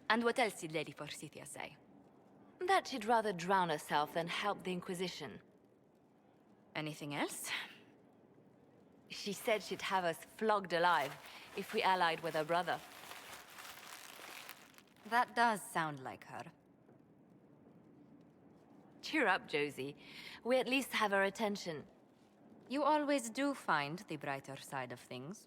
And what else did Lady Forsythia say? That she'd rather drown herself than help the Inquisition. Anything else? She said she'd have us flogged alive if we allied with her brother. That does sound like her. Cheer up, Josie. We at least have her attention. You always do find the brighter side of things.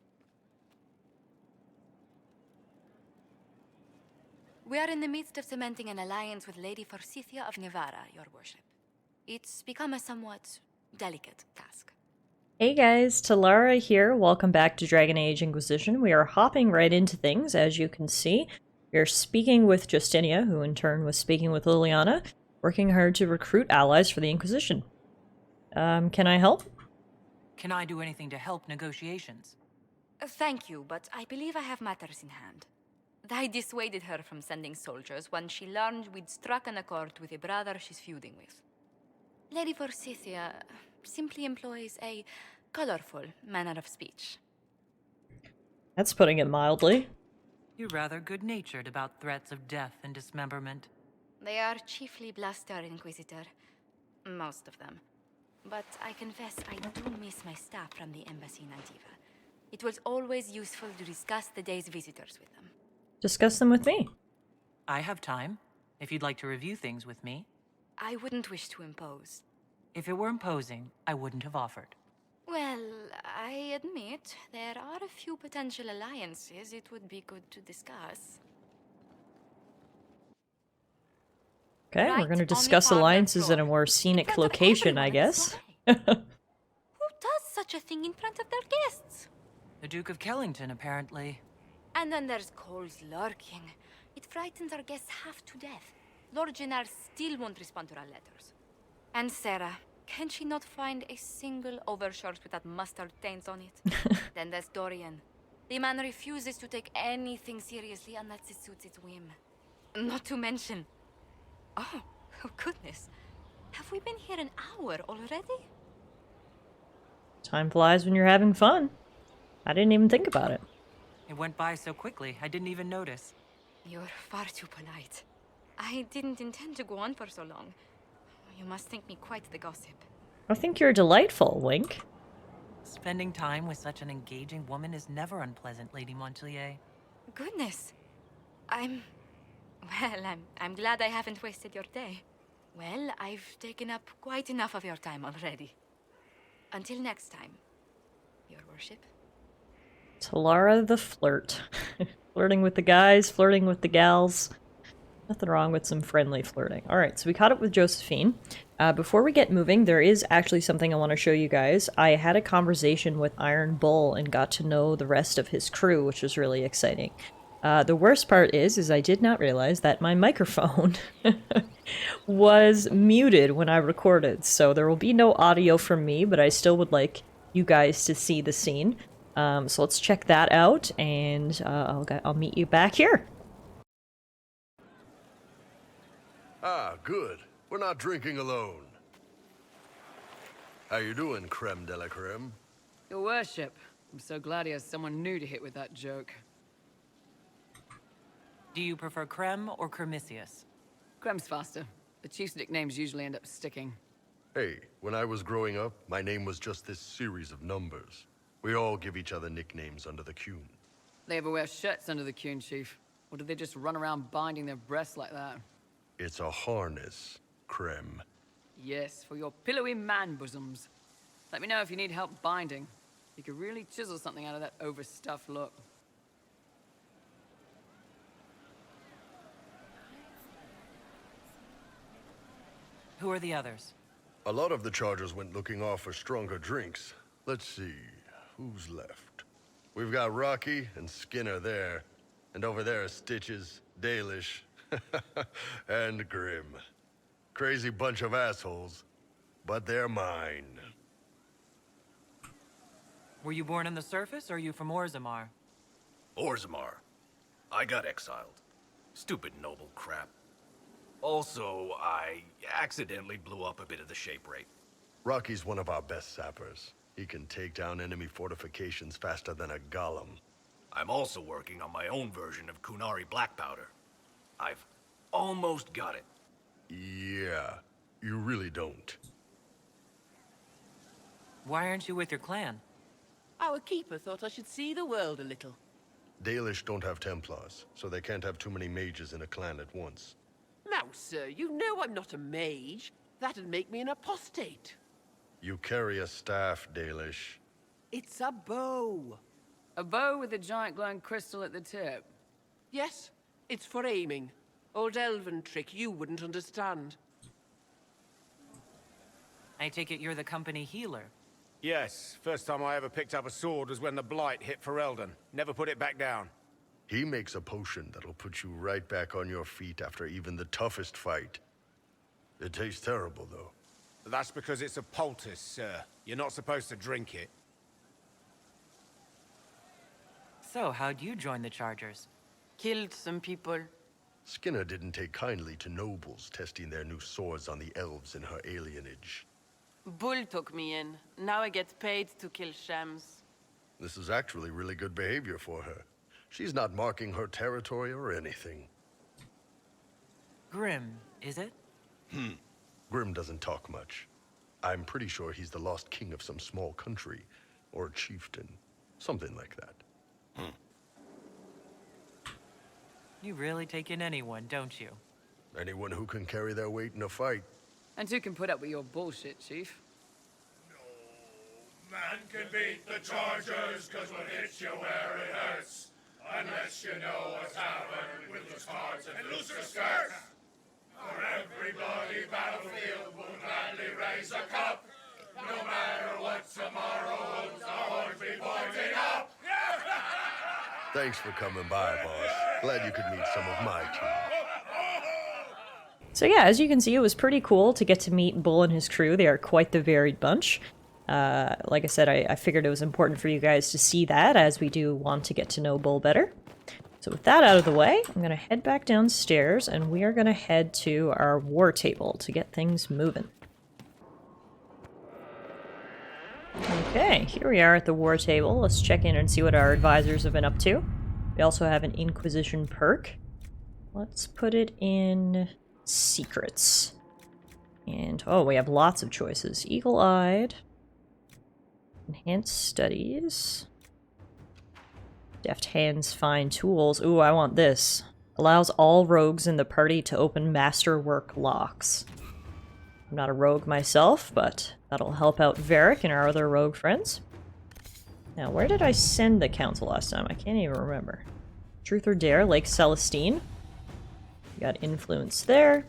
We are in the midst of cementing an alliance with Lady Forsythia of Navarra, your worship. It's become a somewhat delicate task. Hey guys, Tallara here. Welcome back to Dragon Age Inquisition. We are hopping right into things, as you can see. We are speaking with Justinia, who in turn was speaking with Liliana, working hard to recruit allies for the Inquisition. Can I help? Can I do anything to help negotiations? Thank you, but I believe I have matters in hand. I dissuaded her from sending soldiers when she learned we'd struck an accord with a brother she's feuding with. Lady Forsythia simply employs a colorful manner of speech. That's putting it mildly. You're rather good-natured about threats of death and dismemberment. They are chiefly bluster, Inquisitor. Most of them. But I confess I do miss my staff from the embassy in Antiva. It was always useful to discuss the day's visitors with them. Discuss them with me. I have time, if you'd like to review things with me. I wouldn't wish to impose. If it were imposing, I wouldn't have offered. Well, I admit there are a few potential alliances it would be good to discuss. Okay, Right we're going to on the discuss apartment alliances floor. in a more In scenic front of location, I everyone in guess. Who does such a thing in front of their guests? The Duke of Kellington, apparently. And then there's Cole's lurking. It frightens our guests half to death. Lord Jennar still won't respond to our letters. And Sarah, can she not find a single overshirt without mustard stains on it? Then there's Dorian. The man refuses to take anything seriously unless it suits its whim. Not to mention... Oh goodness. Have we been here an hour already? Time flies when you're having fun. I didn't even think about it. It went by so quickly, I didn't even notice. You're far too polite. I didn't intend to go on for so long. You must think me quite the gossip. I think you're delightful, Wink. Spending time with such an engaging woman is never unpleasant, Lady Montelier. Goodness. I'm glad I haven't wasted your day. Well, I've taken up quite enough of your time already. Until next time, your worship. Tallara the flirt. Flirting with the guys, flirting with the gals. Nothing wrong with some friendly flirting. Alright, so we caught up with Josephine. Before we get moving, there is actually something I want to show you guys. I had a conversation with Iron Bull and got to know the rest of his crew, which was really exciting. The worst part is I did not realize that my microphone was muted when I recorded, so there will be no audio from me, but I still would like you guys to see the scene. So let's check that out, and I'll meet you back here. Ah, good. We're not drinking alone. How you doing, creme de la creme? Your worship, I'm so glad he has someone new to hit with that joke. Do you prefer Creme or Cremisius? Crem's faster. The chief's nicknames usually end up sticking. Hey, when I was growing up, my name was just this series of numbers. We all give each other nicknames under the Qun. They ever wear shirts under the Qun, chief? Or do they just run around binding their breasts like that? It's a harness, creme. Yes, for your pillowy man bosoms. Let me know if you need help binding. You could really chisel something out of that overstuffed look. Who are the others? A lot of the Chargers went looking off for stronger drinks. Let's see, who's left? We've got Rocky and Skinner there. And over there are Stitches, Dalish, and Grim. Crazy bunch of assholes, but they're mine. Were you born on the surface, or are you from Orzammar? Orzammar. I got exiled. Stupid noble crap. Also, I accidentally blew up a bit of the shape rate. Rocky's one of our best sappers. He can take down enemy fortifications faster than a golem. I'm also working on my own version of Kunari black powder. I've almost got it. Yeah, you really don't. Why aren't you with your clan? Our keeper thought I should see the world a little. Dalish don't have Templars, so they can't have too many mages in a clan at once. Now, sir, you know I'm not a mage. That'd make me an apostate. You carry a staff, Dalish. It's a bow. A bow with a giant glowing crystal at the tip. Yes, it's for aiming. Old elven trick you wouldn't understand. I take it you're the company healer. Yes, first time I ever picked up a sword was when the Blight hit Ferelden. Never put it back down. He makes a potion that'll put you right back on your feet after even the toughest fight. It tastes terrible, though. That's because it's a poultice, sir. You're not supposed to drink it. So, how'd you join the Chargers? Killed some people. Skinner didn't take kindly to nobles testing their new swords on the elves in her alienage. Bull took me in. Now I get paid to kill shams. This is actually really good behavior for her. She's not marking her territory or anything. Grim, is it? Grim doesn't talk much. I'm pretty sure he's the lost king of some small country, or chieftain. Something like that. You really take in anyone, don't you? Anyone who can carry their weight in a fight. And who can put up with your bullshit, Chief? No man can beat the Chargers, cause we'll hit you where it hurts. Unless you know a tavern with the cards and looser skirts. For every bloody battlefield will gladly raise a cup. No matter what tomorrow holds, our horns be pointing up. Thanks for coming by, boss. Glad you could meet some of my team. So yeah, as you can see, it was pretty cool to get to meet Bull and his crew. They are quite the varied bunch. Like I said, I figured it was important for you guys to see that, as we do want to get to know Bull better. So with that out of the way, I'm going to head back downstairs, and we are going to head to our war table to get things moving. Okay, here we are at the war table. Let's check in and see what our advisors have been up to. We also have an Inquisition perk. Let's put it in secrets. And, oh, we have lots of choices. Eagle-eyed. Enhanced studies. Deft hands, fine tools. Ooh, I want this. Allows all rogues in the party to open masterwork locks. I'm not a rogue myself, but that'll help out Varric and our other rogue friends. Now, where did I send the council last time? I can't even remember. Truth or Dare, Lake Celestine. We got influence there.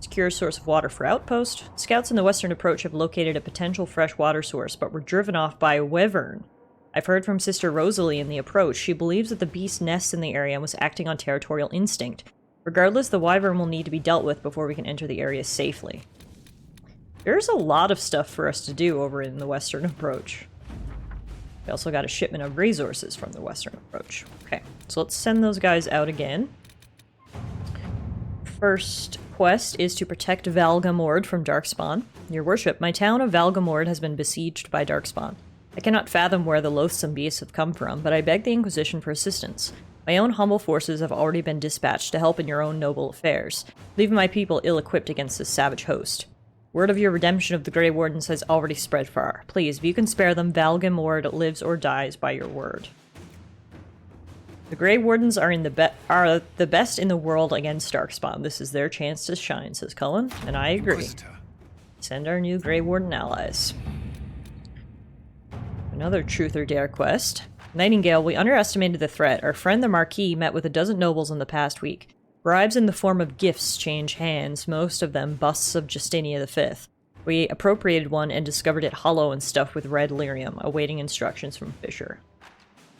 Secure source of water for outpost. Scouts in the western approach have located a potential fresh water source, but were driven off by a wyvern. I've heard from Sister Rosalie in the approach. She believes that the beast nests in the area and was acting on territorial instinct. Regardless, the wyvern will need to be dealt with before we can enter the area safely. There's a lot of stuff for us to do over in the western approach. We also got a shipment of resources from the western approach. Okay, so let's send those guys out again. First quest is to protect Valgamord from Darkspawn. Your worship, my town of Valgamord has been besieged by Darkspawn. I cannot fathom where the loathsome beasts have come from, but I beg the Inquisition for assistance. My own humble forces have already been dispatched to help in your own noble affairs, leaving my people ill-equipped against this savage host. Word of your redemption of the Grey Wardens has already spread far. Please, if you can spare them, Valgamord lives or dies by your word. The Grey Wardens are the best in the world against Darkspawn. This is their chance to shine, says Cullen, and I agree. Inquisitor. Send our new Grey Warden allies. Another Truth or Dare quest. Nightingale, we underestimated the threat. Our friend the Marquis met with a dozen nobles in the past week. Bribes in the form of gifts change hands, most of them busts of Justinia V. We appropriated one and discovered it hollow and stuffed with red lyrium, awaiting instructions from Fisher.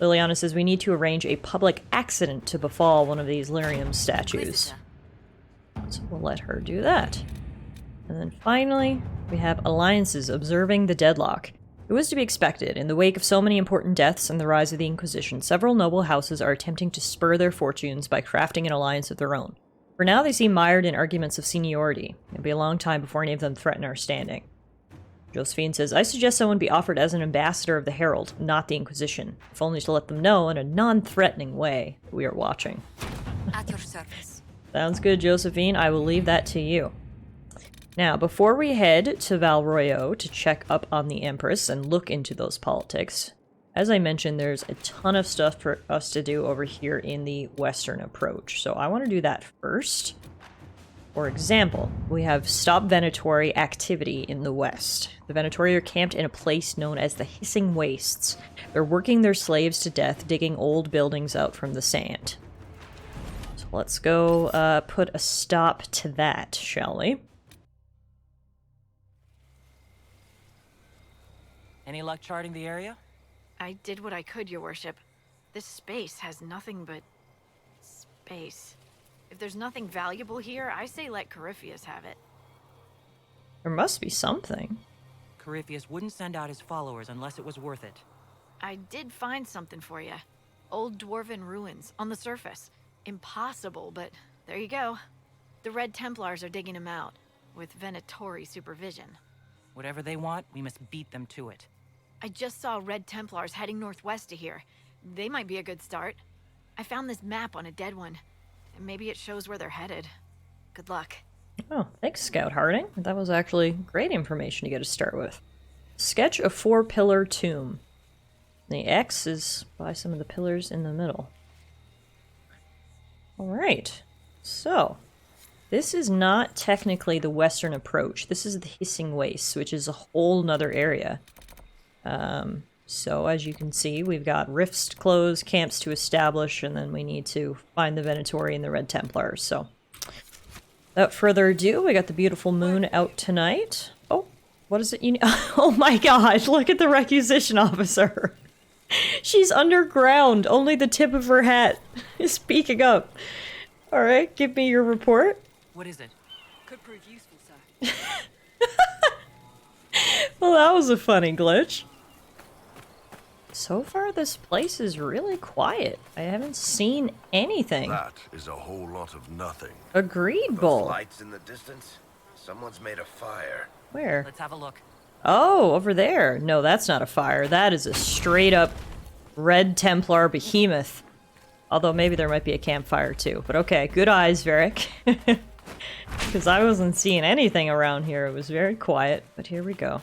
Liliana says we need to arrange a public accident to befall one of these lyrium statues. So we'll let her do that. And then finally, we have alliances observing the deadlock. It was to be expected. In the wake of so many important deaths and the rise of the Inquisition, several noble houses are attempting to spur their fortunes by crafting an alliance of their own. For now, they seem mired in arguments of seniority. It'll be a long time before any of them threaten our standing. Josephine says, I suggest someone be offered as an ambassador of the Herald, not the Inquisition, if only to let them know in a non-threatening way that we are watching. At your service. Sounds good, Josephine. I will leave that to you. Now, before we head to Val Royeaux to check up on the Empress and look into those politics, as I mentioned, there's a ton of stuff for us to do over here in the Western Approach. So I want to do that first. For example, we have Stop Venatori activity in the west. The Venatori are camped in a place known as the Hissing Wastes. They're working their slaves to death, digging old buildings out from the sand. So let's go put a stop to that, shall we? Any luck charting the area? I did what I could, your worship. This space has nothing but space. If there's nothing valuable here, I say let Corypheus have it. There must be something. Corypheus wouldn't send out his followers unless it was worth it. I did find something for you. Old dwarven ruins on the surface. Impossible, but there you go. The Red Templars are digging them out, with Venatori supervision. Whatever they want, we must beat them to it. I just saw Red Templars heading northwest to here. They might be a good start. I found this map on a dead one. And maybe it shows where they're headed. Good luck. Oh, thanks, Scout Harding. That was actually great information to get to start with. Sketch a 4-pillar tomb. The X is by some of the pillars in the middle. Alright, so this is not technically the Western Approach. This is the Hissing Wastes, which is a whole nother area. So as you can see, we've got rifts to close, camps to establish, and then we need to find the Venatori and the Red Templars. So without further ado, we got the beautiful moon out tonight. Oh, what is it you need? Oh my gosh, look at the requisition officer. She's underground. Only the tip of her hat is peeking up. All right, give me your report. What is it? Could prove useful, sir. Well, that was a funny glitch. So far, this place is really quiet. I haven't seen anything. That is a whole lot of nothing. Agreed, Bull. Lights in the distance? Someone's made a fire. Where? Let's have a look. Oh, over there. No, that's not a fire. That is a straight-up Red Templar behemoth. Although maybe there might be a campfire too. But okay, good eyes, Varric. Because I wasn't seeing anything around here. It was very quiet. But here we go.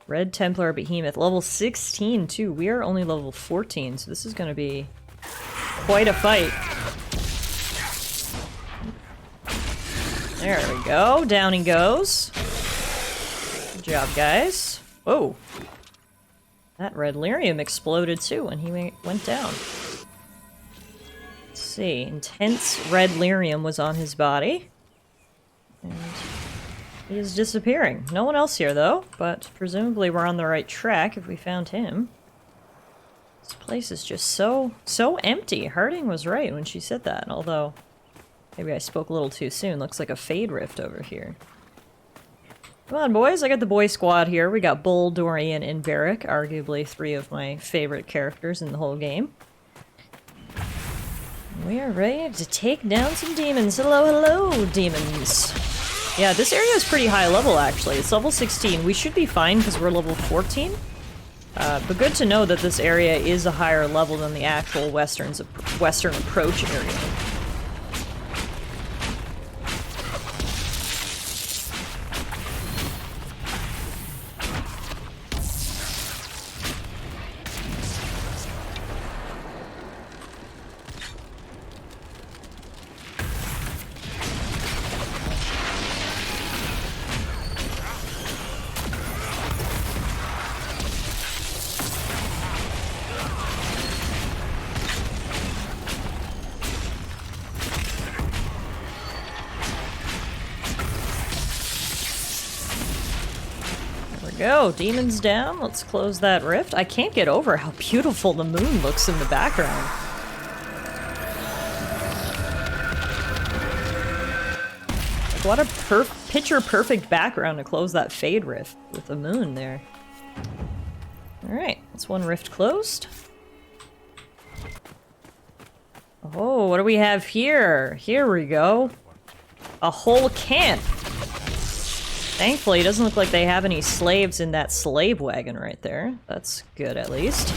Red Templar behemoth. Level 16 too. We are only level 14, so this is going to be quite a fight. There we go. Down he goes. Good job, guys. Whoa. That red lyrium exploded too when he went down. Let's see. Intense red lyrium was on his body. And he is disappearing. No one else here though, but presumably we're on the right track if we found him. This place is just so empty. Harding was right when she said that, although maybe I spoke a little too soon. Looks like a Fade Rift over here. Come on, boys. I got the boy squad here. We got Bull, Dorian, and Varric, arguably 3 of my favorite characters in the whole game. We are ready to take down some demons. Hello, hello, demons. Yeah, this area is pretty high level, actually. It's level 16. We should be fine because we're level 14. But good to know that this area is a higher level than the actual Western Approach area. Go, demons down. Let's close that rift. I can't get over how beautiful the moon looks in the background. Like, what a picture-perfect background to close that Fade Rift with the moon there. Alright, that's one rift closed. Oh, what do we have here? Here we go. A whole camp. Thankfully, it doesn't look like they have any slaves in that slave wagon right there. That's good, at least.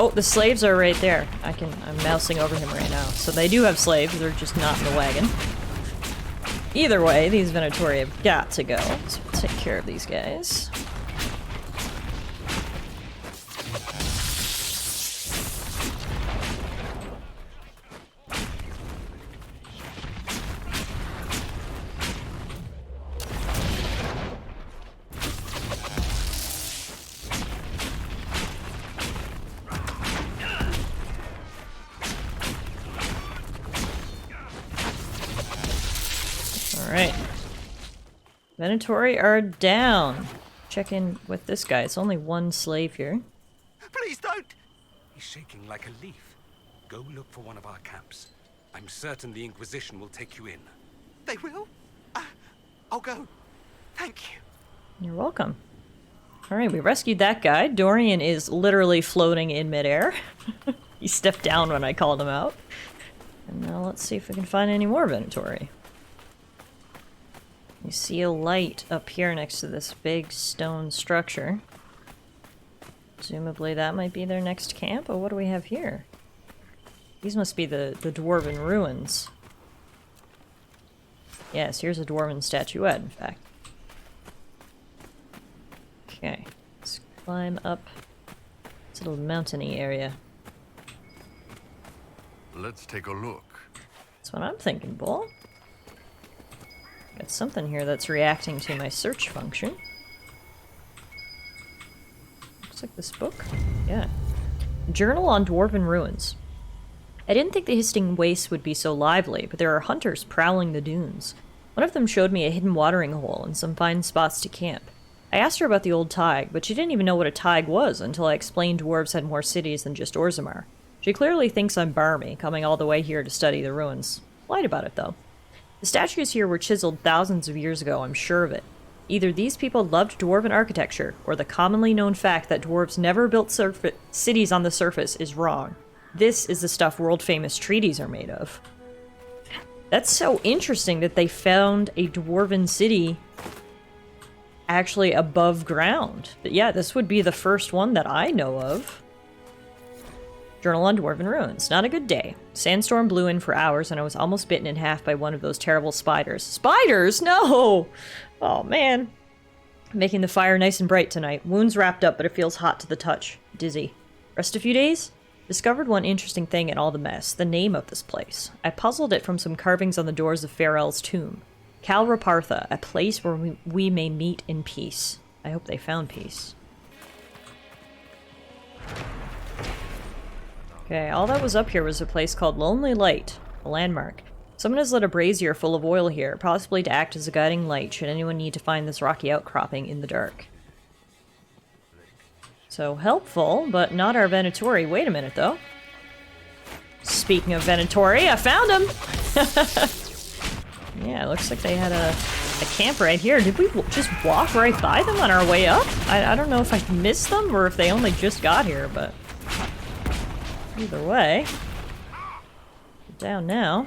Oh, the slaves are right there. I'm mousing over him right now. So they do have slaves, they're just not in the wagon. Either way, these Venatori have got to go. So we'll take care of these guys. Alright. Venatori are down. Check in with this guy. It's only one slave here. Please don't! He's shaking like a leaf. Go look for one of our camps. I'm certain the Inquisition will take you in. They will? I'll go. Thank you. You're welcome. Alright, we rescued that guy. Dorian is literally floating in midair. He stepped down when I called him out. And now let's see if we can find any more Venatori. You see a light up here next to this big stone structure. Presumably that might be their next camp, but what do we have here? These must be the dwarven ruins. Yes, here's a dwarven statuette, in fact. Okay, let's climb up this little mountainy area. Let's take a look. That's what I'm thinking, Bull. Got something here that's reacting to my search function. Looks like this book. Yeah. Journal on Dwarven Ruins. I didn't think the Hissing Wastes would be so lively, but there are hunters prowling the dunes. One of them showed me a hidden watering hole and some fine spots to camp. I asked her about the old Tig, but she didn't even know what a Tig was until I explained dwarves had more cities than just Orzammar. She clearly thinks I'm barmy, coming all the way here to study the ruins. Lied about it, though. The statues here were chiseled thousands of years ago, I'm sure of it. Either these people loved dwarven architecture, or the commonly known fact that dwarves never built cities on the surface is wrong. This is the stuff world-famous treaties are made of. That's so interesting that they found a dwarven city actually above ground. But yeah, this would be the first one that I know of. Journal on Dwarven Ruins. Not a good day. Sandstorm blew in for hours and I was almost bitten in half by one of those terrible spiders. Spiders? No! Oh, man. Making the fire nice and bright tonight. Wounds wrapped up, but it feels hot to the touch. Dizzy. Rest a few days? Discovered one interesting thing in all the mess. The name of this place. I puzzled it from some carvings on the doors of Farrell's tomb. Calrapartha, a place where we may meet in peace. I hope they found peace. Okay, all that was up here was a place called Lonely Light, a landmark. Someone has lit a brazier full of oil here, possibly to act as a guiding light should anyone need to find this rocky outcropping in the dark. So helpful, but not our Venatori. Wait a minute, though. Speaking of Venatori, I found him! Yeah, looks like they had a camp right here. Did we just walk right by them on our way up? I don't know if I missed them or if they only just got here, but... either way, down now.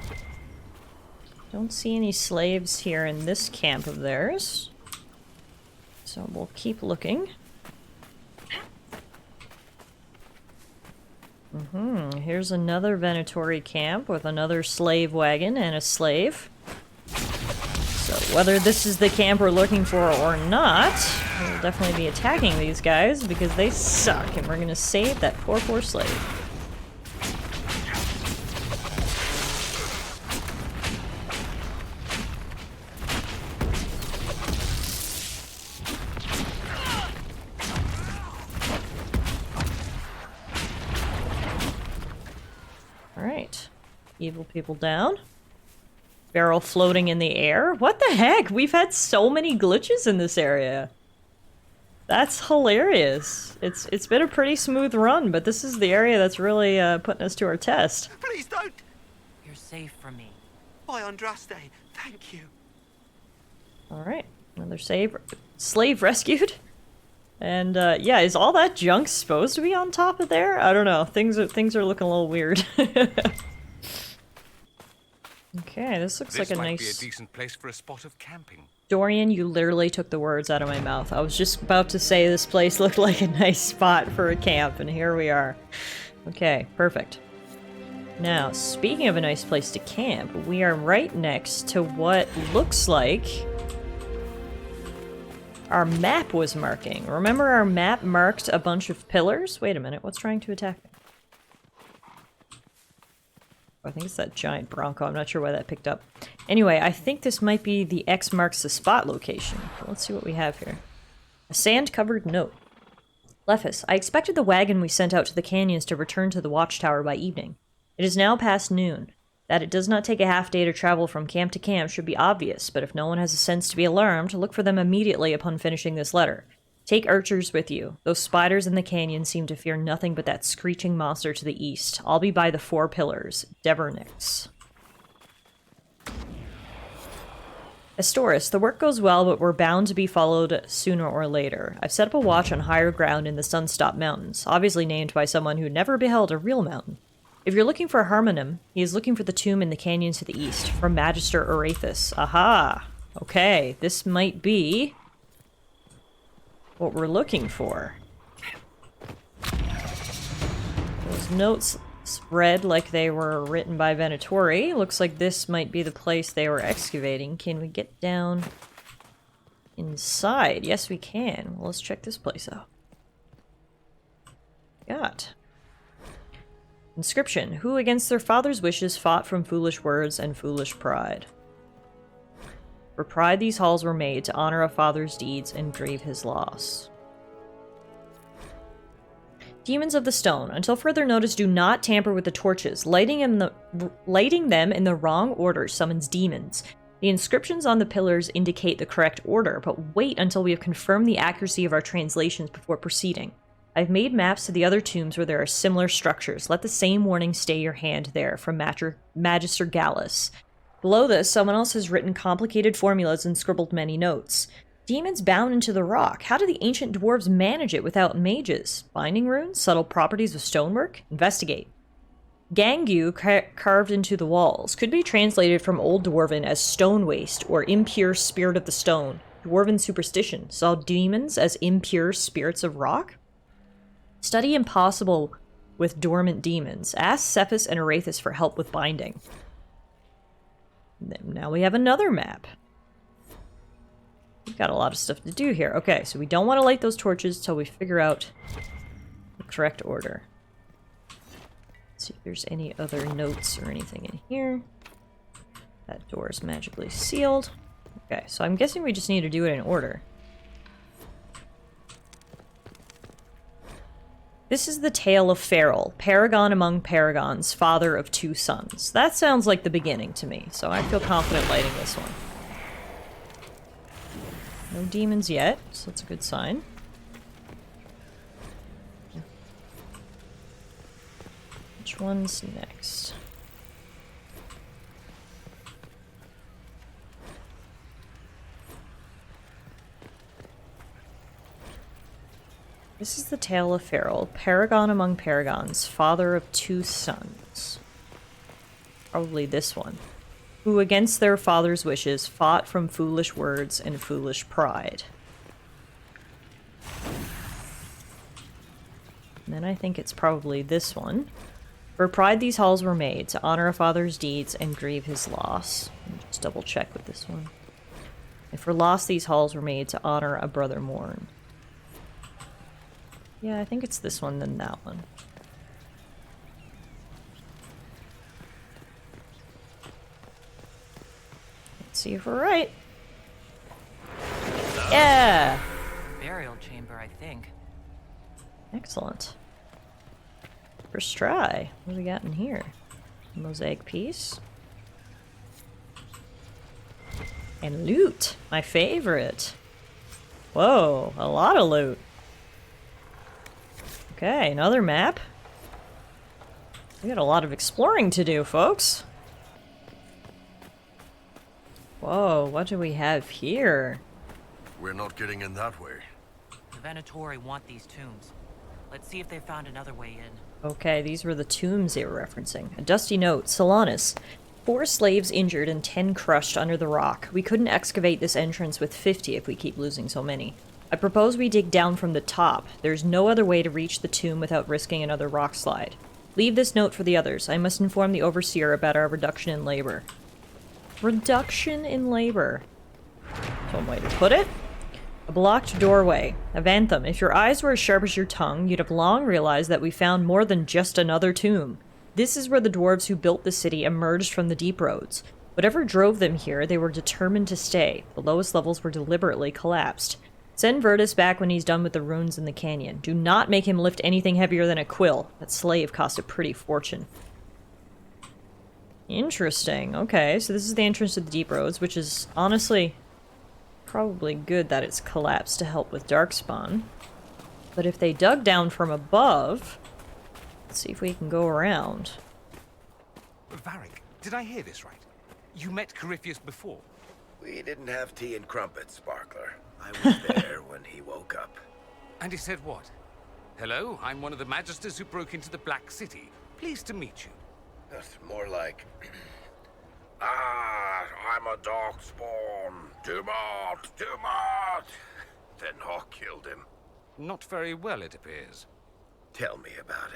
Don't see any slaves here in this camp of theirs. So we'll keep looking. Here's another Venatori camp with another slave wagon and a slave. So whether this is the camp we're looking for or not, we'll definitely be attacking these guys because they suck and we're gonna save that poor slave. Evil people down. Barrel floating in the air. What the heck? We've had so many glitches in this area. That's hilarious. It's been a pretty smooth run, but this is the area that's really putting us to our test. Please don't! You're safe from me. By Andraste, thank you. Alright. Another slave rescued. And yeah, is all that junk supposed to be on top of there? I don't know. Things are looking a little weird. Okay, this looks like a nice... This might be a decent place for a spot of camping. Dorian, you literally took the words out of my mouth. I was just about to say this place looked like a nice spot for a camp, and here we are. Okay, perfect. Now, speaking of a nice place to camp, we are right next to what looks like our map was marking. Remember our map marked a bunch of pillars? Wait a minute, what's trying to attack me? I think it's that giant bronco. I'm not sure why that picked up. Anyway, I think this might be the X marks the spot location. Let's see what we have here. A sand-covered note. Lephis, I expected the wagon we sent out to the canyons to return to the watchtower by evening. It is now past noon. That it does not take a half day to travel from camp to camp should be obvious, but if no one has a sense to be alarmed, look for them immediately upon finishing this letter. Take archers with you. Those spiders in the canyon seem to fear nothing but that screeching monster to the east. I'll be by the 4 pillars. Devernix. Astoris, the work goes well, but we're bound to be followed sooner or later. I've set up a watch on higher ground in the Sunstop Mountains, obviously named by someone who never beheld a real mountain. If you're looking for Harmonim, he is looking for the tomb in the canyons to the east, from Magister Arathis. Aha! Okay, this might be what we're looking for. Those notes read like they were written by Venatori. Looks like this might be the place they were excavating. Can we get down inside? Yes, we can. Well, let's check this place out. Got inscription. Who against their father's wishes fought from foolish words and foolish pride. For pride these halls were made, to honor a father's deeds and grieve his loss. Demons of the Stone. Until further notice, do not tamper with the torches. Lighting them in the wrong order summons demons. The inscriptions on the pillars indicate the correct order, but wait until we have confirmed the accuracy of our translations before proceeding. I've made maps to the other tombs where there are similar structures. Let the same warning stay your hand there, from Magister Gallus. Below this, someone else has written complicated formulas and scribbled many notes. Demons bound into the rock. How do the ancient dwarves manage it without mages? Binding runes? Subtle properties of stonework? Investigate. Gangu carved into the walls. Could be translated from Old Dwarven as stone waste or impure spirit of the stone. Dwarven superstition. Saw demons as impure spirits of rock? Study impossible with dormant demons. Ask Cephas and Arathis for help with binding. Now we have another map. We've got a lot of stuff to do here. Okay, so we don't want to light those torches till we figure out the correct order. Let's see if there's any other notes or anything in here. That door is magically sealed. Okay, so I'm guessing we just need to do it in order. This is the tale of Farrell, paragon among paragons, father of 2 sons. That sounds like the beginning to me, so I feel confident lighting this one. No demons yet, so that's a good sign. Which one's next? This is the tale of Farrell, paragon among paragons, father of 2 sons. Probably this one. Who against their father's wishes fought from foolish words and foolish pride. And then I think it's probably this one. For pride these halls were made, to honor a father's deeds and grieve his loss. Just double check with this one. And for loss these halls were made, to honor a brother mourn. Yeah, I think it's this one than that one. Let's see if we're right. Yeah! Burial chamber, I think. Excellent. First try. What do we got in here? Mosaic piece. And loot! My favorite! Whoa, a lot of loot. Okay, another map. We got a lot of exploring to do, folks. Whoa, what do we have here? We're not getting in that way. The Venatori want these tombs. Let's see if they found another way in. Okay, these were the tombs they were referencing. A dusty note. Solanus. 4 slaves injured and 10 crushed under the rock. We couldn't excavate this entrance with 50 if we keep losing so many. I propose we dig down from the top. There's no other way to reach the tomb without risking another rock slide. Leave this note for the others. I must inform the overseer about our reduction in labor. Reduction in labor. That's one way to put it. A blocked doorway. Avantham, if your eyes were as sharp as your tongue, you'd have long realized that we found more than just another tomb. This is where the dwarves who built the city emerged from the deep roads. Whatever drove them here, they were determined to stay. The lowest levels were deliberately collapsed. Send Virtus back when he's done with the ruins in the canyon. Do not make him lift anything heavier than a quill. That slave cost a pretty fortune. Interesting. Okay, so this is the entrance to the deep roads, which is honestly probably good that it's collapsed to help with darkspawn. But if they dug down from above, let's see if we can go around. Varric, did I hear this right? You met Corypheus before? We didn't have tea and crumpets, Sparkler. I was there when he woke up. And he said what? Hello, I'm one of the magisters who broke into the Black City. Pleased to meet you. That's more like... Ah, I'm a darkspawn. Dumont, Dumont! Then Hawk killed him. Not very well, it appears. Tell me about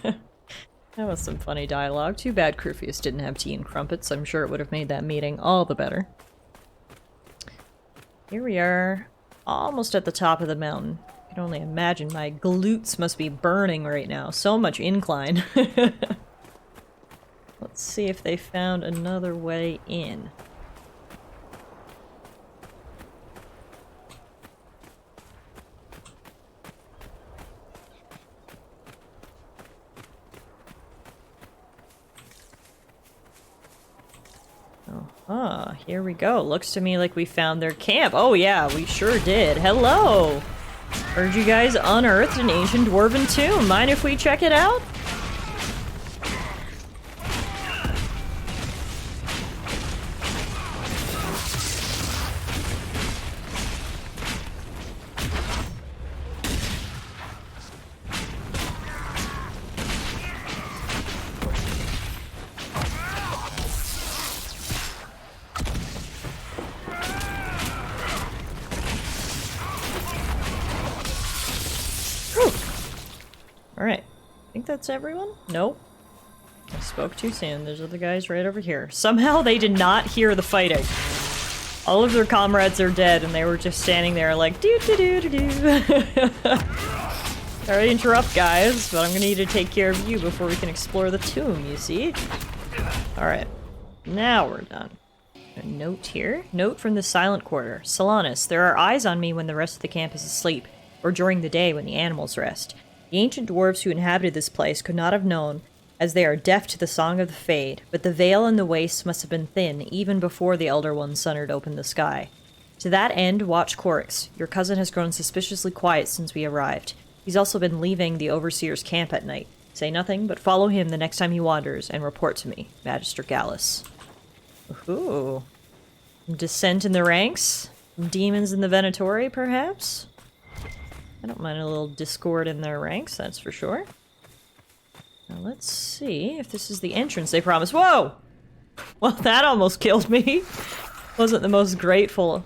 it. That was some funny dialogue. Too bad Corypheus didn't have tea and crumpets. I'm sure it would have made that meeting all the better. Here we are, almost at the top of the mountain. I can only imagine my glutes must be burning right now. So much incline. Let's see if they found another way in. Here we go. Looks to me like we found their camp. Oh yeah, we sure did. Hello! Heard you guys unearthed an ancient dwarven tomb. Mind if we check it out? Alright. I think that's everyone? Nope. I spoke too soon. There's other guys right over here. Somehow they did not hear the fighting. All of their comrades are dead and they were just standing there like doo doo doo doo doo. Sorry to interrupt, guys, but I'm gonna need to take care of you before we can explore the tomb, you see? Alright. Now we're done. A note here. Note from the Silent Quarter. Solanus, there are eyes on me when the rest of the camp is asleep, or during the day when the animals rest. The ancient dwarves who inhabited this place could not have known, as they are deaf to the song of the Fade, but the veil in the wastes must have been thin even before the Elder One sunnered open the sky. To that end, watch Corix. Your cousin has grown suspiciously quiet since we arrived. He's also been leaving the Overseer's camp at night. Say nothing, but follow him the next time he wanders, and report to me, Magister Gallus. Ooh. Descent in the ranks? Demons in the Venatori, perhaps? I don't mind a little discord in their ranks, that's for sure. Now let's see if this is the entrance they promised. Whoa! Well, that almost killed me. Wasn't the most graceful,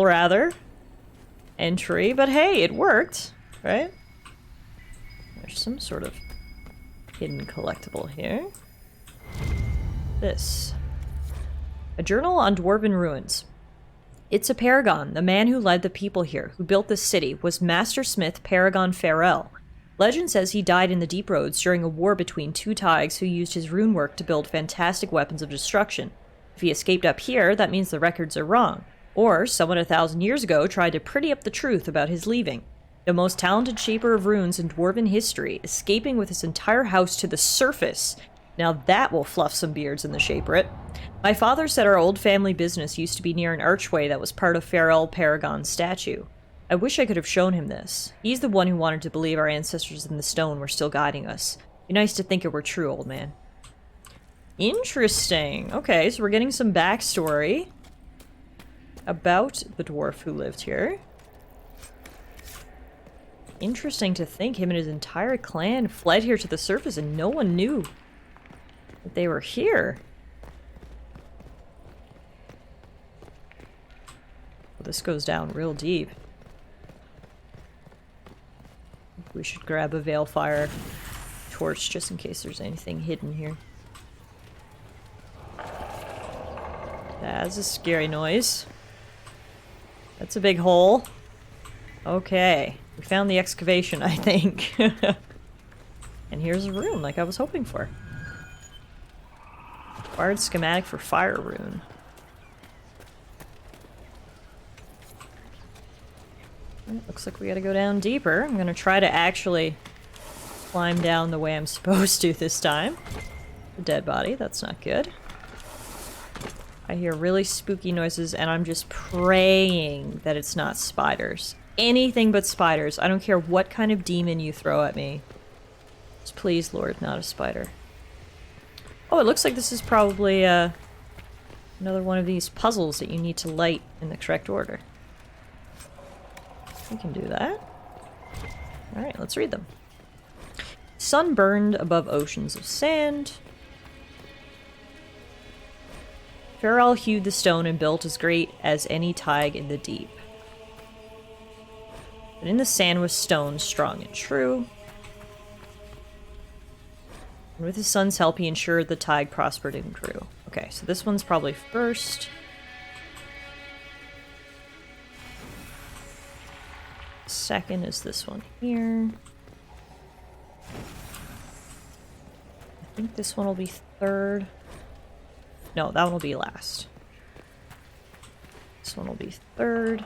rather, entry, but hey, it worked, right? There's some sort of hidden collectible here. This. A journal on dwarven ruins. It's a paragon. The man who led the people here, who built this city, was Master Smith Paragon Farrell. Legend says he died in the Deep Roads during a war between two Tigers who used his rune work to build fantastic weapons of destruction. If he escaped up here, that means the records are wrong. Or someone 1,000 years ago tried to pretty up the truth about his leaving. The most talented shaper of runes in dwarven history, escaping with his entire house to the surface. Now that will fluff some beards in the shaperate. My father said our old family business used to be near an archway that was part of Farrell Paragon's statue. I wish I could have shown him this. He's the one who wanted to believe our ancestors in the stone were still guiding us. Be nice to think it were true, old man. Interesting. Okay, so we're getting some backstory about the dwarf who lived here. Interesting to think him and his entire clan fled here to the surface and no one knew that they were here. Well, this goes down real deep. We should grab a Veilfire torch just in case there's anything hidden here. That's a scary noise. That's a big hole. Okay. We found the excavation, I think. And here's a rune, like I was hoping for. Required schematic for fire rune. Looks like we gotta go down deeper. I'm gonna try to actually climb down the way I'm supposed to this time. A dead body, that's not good. I hear really spooky noises and I'm just praying that it's not spiders. Anything but spiders. I don't care what kind of demon you throw at me. Just please, Lord, not a spider. Oh, it looks like this is probably another one of these puzzles that you need to light in the correct order. We can do that. Alright, let's read them. Sun burned above oceans of sand. Farrell hewed the stone and built as great as any tide in the deep. But in the sand was stone, strong and true. And with his son's help, he ensured the tide prospered and grew. Okay, so this one's probably first. Second is this one here. I think this one will be third. No, that one will be last. This one will be third.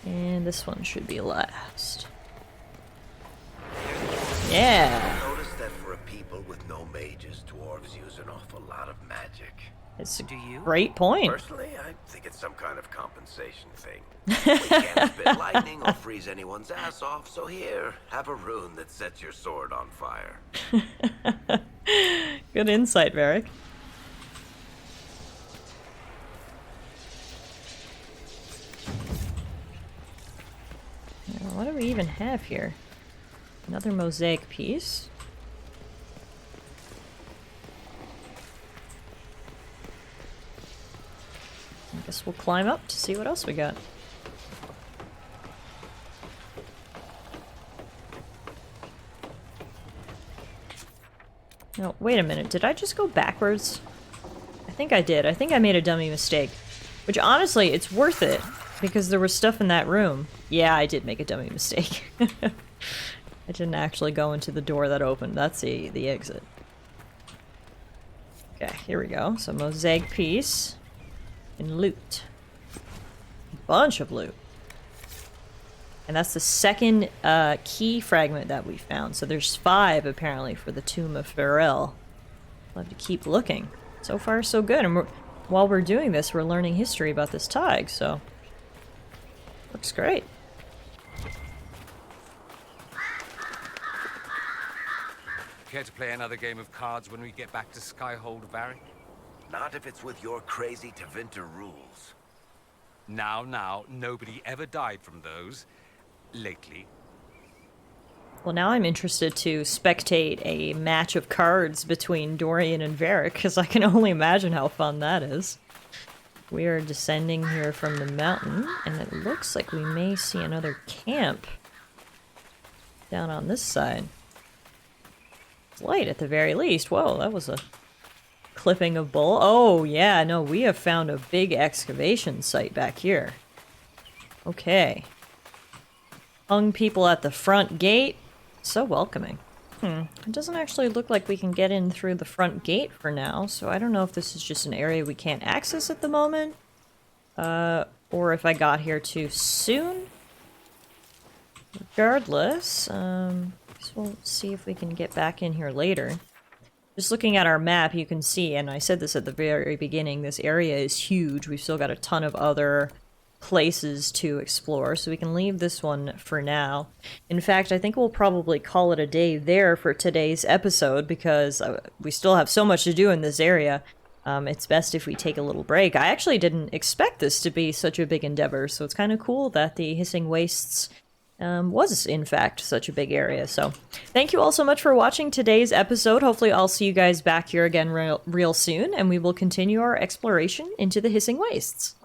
And this one should be last. Yeah! I noticed that for a people with no mages, dwarves use an awful lot of magic. It's a Do you? great point. Personally, I think it's some kind of compensation thing. We can't spit lightning or freeze anyone's ass off, so here, have a rune that sets your sword on fire. Good insight, Varric. Now, what do we even have here? Another mosaic piece. I guess we'll climb up to see what else we got. No, wait a minute. Did I just go backwards? I think I did. I think I made a dummy mistake. Which, honestly, it's worth it. Because there was stuff in that room. Yeah, I did make a dummy mistake. I didn't actually go into the door that opened. That's the exit. Okay, here we go. So, mosaic piece. And loot. A bunch of loot. And that's the second key fragment that we found. So there's 5, apparently, for the Tomb of Farrell. We'll have to keep looking. So far, so good. And while we're doing this, we're learning history about this tag, so... Looks great. Care to play another game of cards when we get back to Skyhold, Barry? Not if it's with your crazy Tevinter rules. Now, nobody ever died from those. Lately. Well, now I'm interested to spectate a match of cards between Dorian and Varric, because I can only imagine how fun that is. We are descending here from the mountain, and it looks like we may see another camp down on this side. It's light at the very least. Whoa, that was a clipping of bull. Oh, yeah, no, we have found a big excavation site back here. Okay. Hung people at the front gate. So welcoming. It doesn't actually look like we can get in through the front gate for now, so I don't know if this is just an area we can't access at the moment, or if I got here too soon. Regardless, guess we'll see if we can get back in here later. Just looking at our map, you can see, and I said this at the very beginning, this area is huge. We've still got a ton of other places to explore, so we can leave this one for now. In fact, I think we'll probably call it a day there for today's episode, because we still have so much to do in this area. It's best if we take a little break. I actually didn't expect this to be such a big endeavor, so it's kind of cool that the Hissing Wastes was, in fact, such a big area. So, thank you all so much for watching today's episode. Hopefully I'll see you guys back here again real soon, and we will continue our exploration into the Hissing Wastes.